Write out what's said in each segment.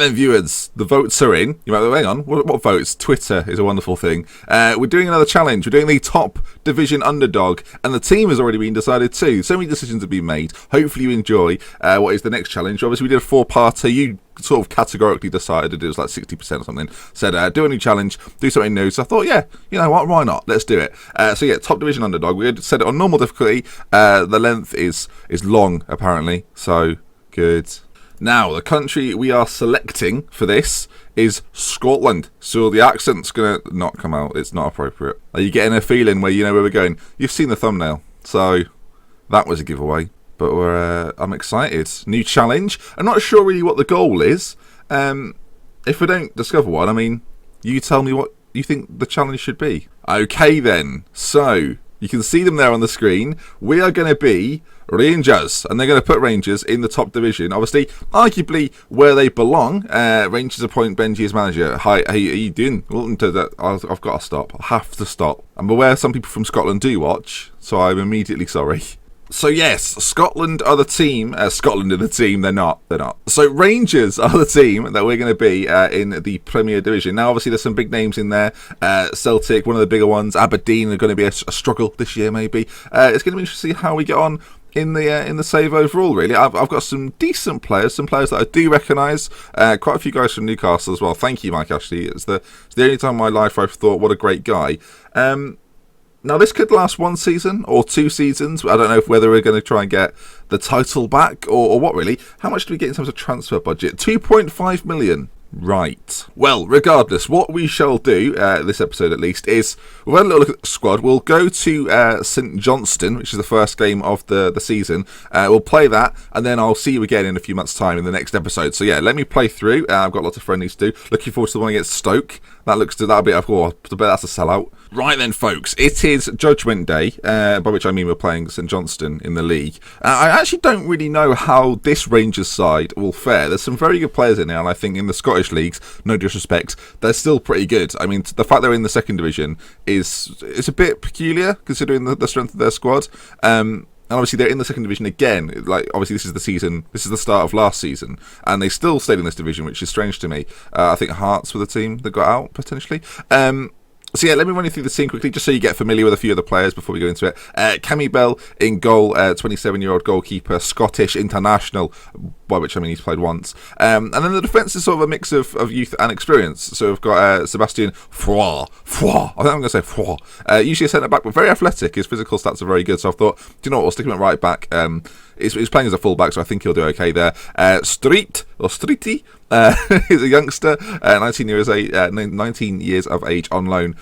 then, viewers, the votes are in. You might be hang on, what votes? Twitter is a wonderful thing. We're doing another challenge. We're doing the top division underdog, and the team has already been decided too. So many decisions have been made. Hopefully you enjoy what is the next challenge. Obviously, we did a 4-parter. You sort of categorically decided, it was like 60% or something, said do a new challenge, do something new. So I thought, yeah, you know what, why not? Let's do it. So yeah, top division underdog. We had set it on normal difficulty. The length is long, apparently. So good. Now, the country we are selecting for this is Scotland. So the accent's going to not come out. It's not appropriate. Are you getting a feeling where you know where we're going? You've seen the thumbnail. So that was a giveaway. But I'm excited. New challenge. I'm not sure really what the goal is. If we don't discover one, I mean, you tell me what you think the challenge should be. Okay then. So you can see them there on the screen. We are going to be Rangers, and they're going to put Rangers in the top division. Obviously, arguably where they belong. Rangers appoint Benji as manager. Hi, how are you doing? Welcome to that. I've got to stop. I have to stop. I'm aware some people from Scotland do watch, so I'm immediately sorry. So yes, Scotland are the team. Scotland are the team. They're not. So Rangers are the team that we're going to be in the Premier Division. Now, obviously, there's some big names in there. Celtic, one of the bigger ones. Aberdeen are going to be a struggle this year, maybe. It's going to be interesting to see how we get on in the save overall. Really, I've got some decent players, some players that I do recognise. Quite a few guys from Newcastle as well. Thank you, Mike. Actually, it's the only time in my life I've thought, what a great guy. Now, this could last 1 season or 2 seasons. I don't know whether we're going to try and get the title back or what, really. How much do we get in terms of transfer budget? 2.5 million. Right. Well, regardless, what we shall do, this episode at least, is we'll have a little look at the squad. We'll go to St Johnstone, which is the first game of the season. We'll play that, and then I'll see you again in a few months' time in the next episode. So yeah, let me play through. I've got lots of friendlies to do. Looking forward to the one against Stoke. That'll be, I bet that's a sellout. Right then, folks, it is Judgment Day, by which I mean we're playing St Johnstone in the league. I actually don't really know how this Rangers side will fare. There's some very good players in there, and I think in the Scottish leagues, no disrespect, they're still pretty good. I mean, the fact they're in the second division is a bit peculiar, considering the strength of their squad. And obviously they're in the second division again. Like, obviously this is the season, this is the start of last season, and they still stayed in this division, which is strange to me. I think Hearts were the team that got out, potentially. So yeah, let me run you through the team quickly, just so you get familiar with a few of the players before we go into it. Cammy Bell in goal, 27-year-old goalkeeper, Scottish international, by which I mean he's played once. And then the defence is sort of a mix of youth and experience. So we've got Sebastian Froid. I think I'm going to say Froid. Usually a centre-back, but very athletic. His physical stats are very good, so I thought, do you know what, we'll stick him at right back. He's playing as a full-back, so I think he'll do okay there. Streety. He's a youngster, 19 years of age on loan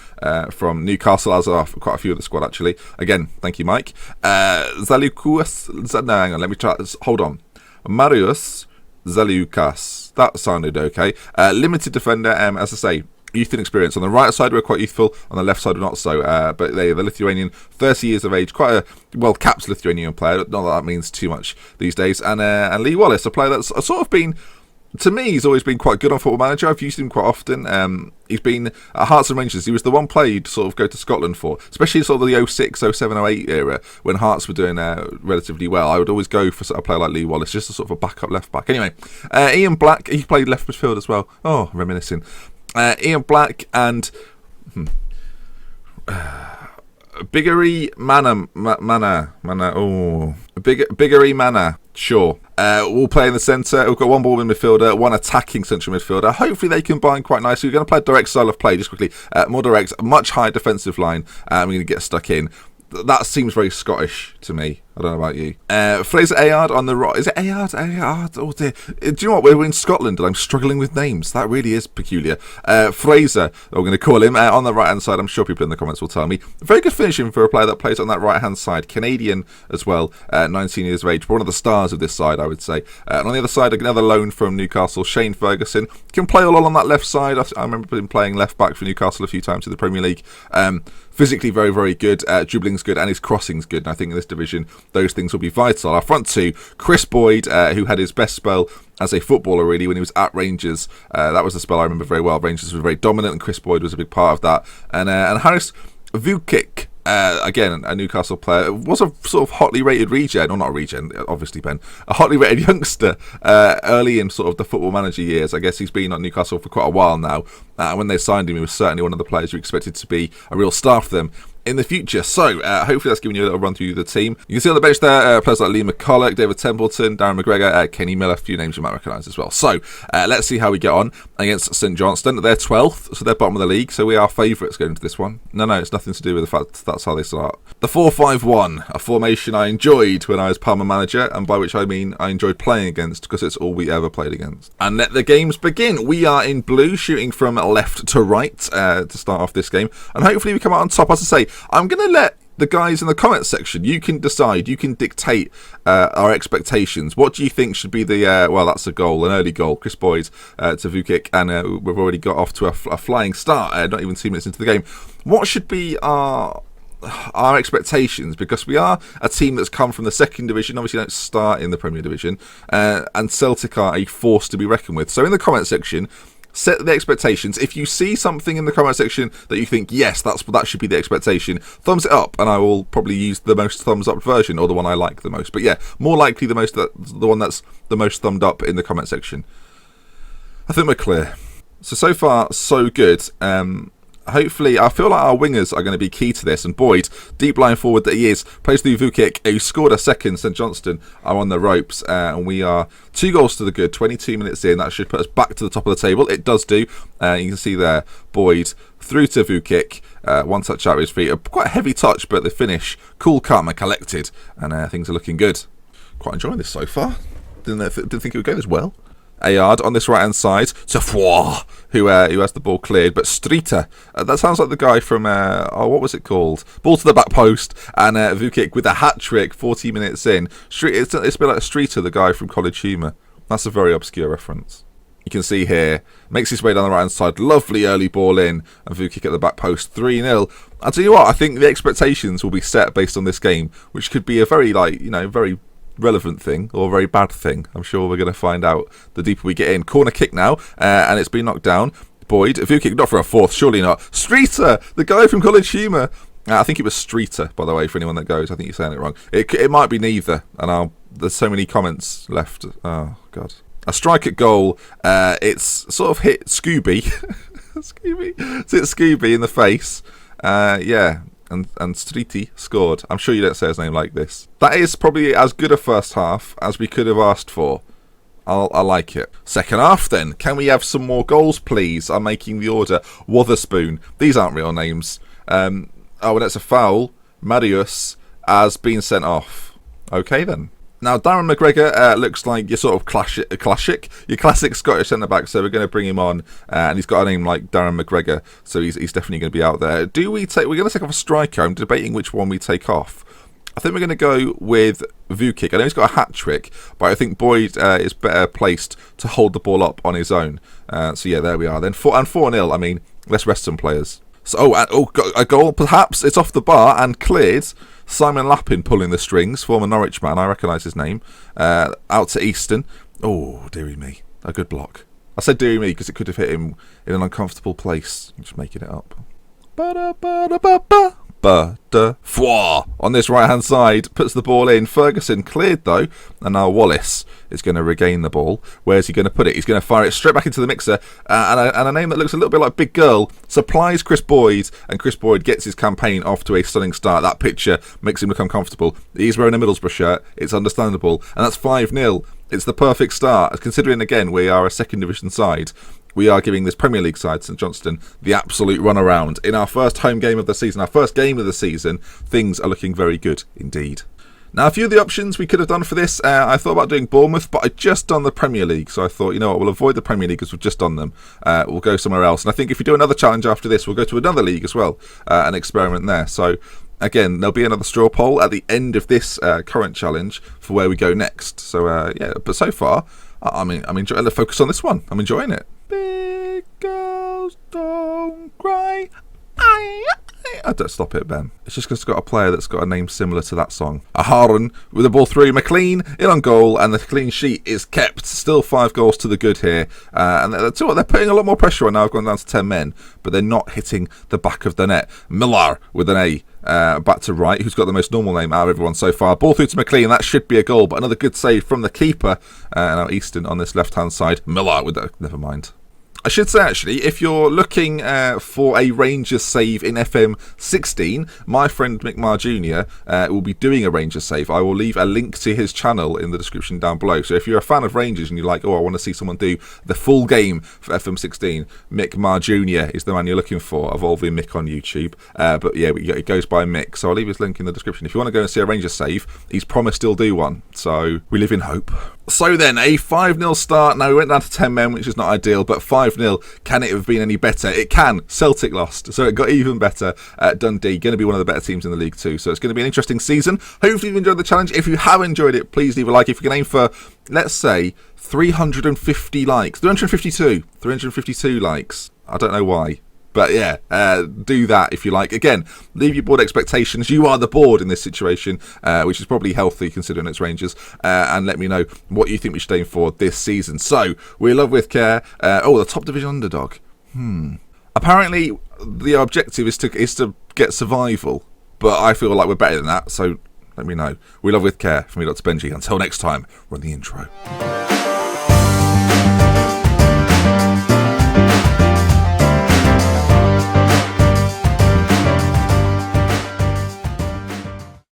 from Newcastle, as are quite a few of the squad, actually. Again, thank you, Mike. Zalukas. No, hang on, let me try this. Hold on. Marius Zalukas. That sounded okay. Limited defender, as I say, youth and experience. On the right side, we're quite youthful. On the left side, we're not so. But the Lithuanian, 30 years of age, quite a well-capped Lithuanian player. Not that means too much these days. And Lee Wallace, a player that's sort of been, to me, he's always been quite good on Football Manager. I've used him quite often. He's been at Hearts and Rangers. He was the one player you'd sort of go to Scotland for, especially sort of the 06, 07, 08 era when Hearts were doing relatively well. I would always go for a player like Lee Wallace, just a sort of a backup left back. Anyway, Ian Black, he played left midfield as well. Oh, reminiscing. Ian Black and Biggery Biggery Mana. Sure. We'll play in the centre. We've got one ball in midfielder, one attacking central midfielder. Hopefully they combine quite nicely. We're going to play a direct style of play, just quickly. More direct, much higher defensive line. We're going to get stuck in. That seems very Scottish to me. I don't know about you. Fraser Ayard on the right. Is it Ayard? Oh dear. Do you know what? We're in Scotland and I'm struggling with names. That really is peculiar. Fraser, we're going to call him, on the right-hand side. I'm sure people in the comments will tell me. Very good finishing for a player that plays on that right-hand side. Canadian as well, 19 years of age. One of the stars of this side, I would say. And on the other side, another loan from Newcastle, Shane Ferguson. Can play all on that left side. I remember him playing left-back for Newcastle a few times in the Premier League. Physically very, very good. Dribbling's good and his crossing's good. And I think in this division, those things will be vital. Our front two, Chris Boyd, who had his best spell as a footballer, really, when he was at Rangers. That was the spell I remember very well. Rangers were very dominant, and Chris Boyd was a big part of that. And Harris Vukic, Again, a Newcastle player. Was a sort of hotly rated regen, or not a regen, obviously, Ben. A hotly rated youngster early in sort of the Football Manager years. I guess he's been at Newcastle for quite a while now. When they signed him, he was certainly one of the players you expected to be a real star for them in the future. So hopefully that's giving you a little run through the team. You can see on the bench there players like Lee McCulloch, David Templeton, Darren McGregor, Kenny Miller, a few names you might recognise as well. So let's see how we get on against St Johnstone. They're 12th, so they're bottom of the league, so we are favourites going into this one. No, it's nothing to do with the fact that's how they start. The 4-5-1, a formation I enjoyed when I was Palmer manager, and by which I mean I enjoyed playing against because it's all we ever played against. And let the games begin. We are in blue, shooting from left to right to start off this game, and hopefully we come out on top. As I say, I'm going to let the guys in the comments section, you can decide, you can dictate our expectations. What do you think should be the, well, that's a goal, an early goal, Chris Boyd to Vukic, and we've already got off to a flying start, not even 2 minutes into the game. What should be our expectations, because we are a team that's come from the second division, obviously don't start in the Premier Division, and Celtic are a force to be reckoned with. So in the comment section, set the expectations. If you see something in the comment section that you think, yes, that should be the expectation, thumbs it up, and I will probably use the most thumbs up version, or the one I like the most. But yeah, more likely the one that's the most thumbed up in the comment section. I think we're clear. So far, so good. Hopefully, I feel like our wingers are going to be key to this. And Boyd, deep line forward that he is, plays through Vukic, who scored a second. St Johnstone are on the ropes, and we are 2 goals to the good. 22 minutes in, that should put us back to the top of the table. It does do. You can see there, Boyd through to Vukic. One touch out of his feet, quite a heavy touch, but the finish, cool, calm, and collected, and things are looking good. Quite enjoying this so far. Didn't think it would go this well. Ayard on this right hand side to Foix, who has the ball cleared, but Streeter, that sounds like the guy from what was it called? Ball to the back post, and Vukic with a hat trick 40 minutes in. It's a bit like Streeter, the guy from College Humour. That's a very obscure reference. You can see here, makes his way down the right hand side, lovely early ball in, and Vukic at the back post, 3-0. I'll tell you what, I think the expectations will be set based on this game, which could be a very very relevant thing or a very bad thing. I'm sure we're going to find out the deeper we get in. Corner kick now, and it's been knocked down. Boyd, Vukic, not for a fourth, surely not. Streeter, the guy from College Humour. I think it was Streeter, by the way, for anyone that goes. I think you're saying it wrong. It might be neither, and there's so many comments left. Oh, God. A strike at goal. It's sort of hit Scooby. It's hit Scooby in the face. Yeah. And Streety scored. I'm sure you don't say his name like this. That is probably as good a first half as we could have asked for. I like it. Second half then. Can we have some more goals, please? I'm making the order. Wotherspoon. These aren't real names. And it's a foul. Marius has been sent off. Okay then. Now, Darren McGregor looks like your sort of your classic Scottish centre-back, so we're going to bring him on, and he's got a name like Darren McGregor, so he's definitely going to be out there. We're going to take off a striker. I'm debating which one we take off. I think we're going to go with Vukic. I know he's got a hat-trick, but I think Boyd is better placed to hold the ball up on his own. So yeah, there we are. Then 4-0, I mean, let's rest some players. So, a goal, perhaps, it's off the bar and cleared. Simon Lappin pulling the strings, former Norwich man, I recognise his name. Out to Easton. Oh, dearie me, a good block. I said dearie me because it could have hit him in an uncomfortable place. I'm just making it up. Foix on this right hand side puts the ball in. Ferguson cleared though, and now Wallace is going to regain the ball. Where's he going to put it? He's going to fire it straight back into the mixer, and a name that looks a little bit like Big Girl supplies Chris Boyd, and Chris Boyd gets his campaign off to a stunning start. That picture makes him look uncomfortable. He's wearing a Middlesbrough shirt, it's understandable, and that's 5-0. It's the perfect start, considering again we are a second division side. We are giving this Premier League side, St Johnstone, the absolute runaround. In our first home game of the season, our first game of the season, things are looking very good indeed. Now, a few of the options we could have done for this, I thought about doing Bournemouth, but I'd just done the Premier League, so I thought, you know what, we'll avoid the Premier League because we've just done them. We'll go somewhere else. And I think if we do another challenge after this, we'll go to another league as well and experiment there. So, again, there'll be another straw poll at the end of this current challenge for where we go next. So, yeah, but so far, I'm enjoying the focus on this one. I'm enjoying it. Big girls don't cry. Don't stop it, Ben. It's just because it's got a player that's got a name similar to that song. Aharon with the ball through. McLean in on goal, and the clean sheet is kept. Still 5 goals to the good here. And they're putting a lot more pressure on now. I've gone down to 10 men, but they're not hitting the back of the net. Millar with an A. Back to right, who's got the most normal name out of everyone so far. Ball through to McLean, that should be a goal, but another good save from the keeper. And now Easton on this left-hand side. Millar with that, never mind. I should say, actually, if you're looking for a Rangers save in FM 16, my friend Mick Marr Jr. Will be doing a Rangers save. I will leave a link to his channel in the description down below. So if you're a fan of Rangers and you're like, oh, I want to see someone do the full game for FM 16, Mick Marr Jr. is the man you're looking for, Evolving Mick on YouTube. But yeah, it goes by Mick. So I'll leave his link in the description. If you want to go and see a Rangers save, he's promised he'll do one. So we live in hope. So then, a 5-0 start. Now, we went down to 10 men, which is not ideal, but 5-0, can it have been any better? It can. Celtic lost, so it got even better. Dundee, going to be one of the better teams in the league too, so it's going to be an interesting season. Hopefully you've enjoyed the challenge. If you have enjoyed it, please leave a like. If you can aim for, let's say, 350 likes. 352 likes. I don't know why. But yeah, do that if you like. Again, leave your board expectations. You are the board in this situation, which is probably healthy considering it's Rangers. And let me know what you think we should aim for this season. So, we love with care. The top division underdog. Apparently, the objective is to get survival. But I feel like we're better than that. So, let me know. We love with care. From me, Dr. Benji. Until next time, run the intro.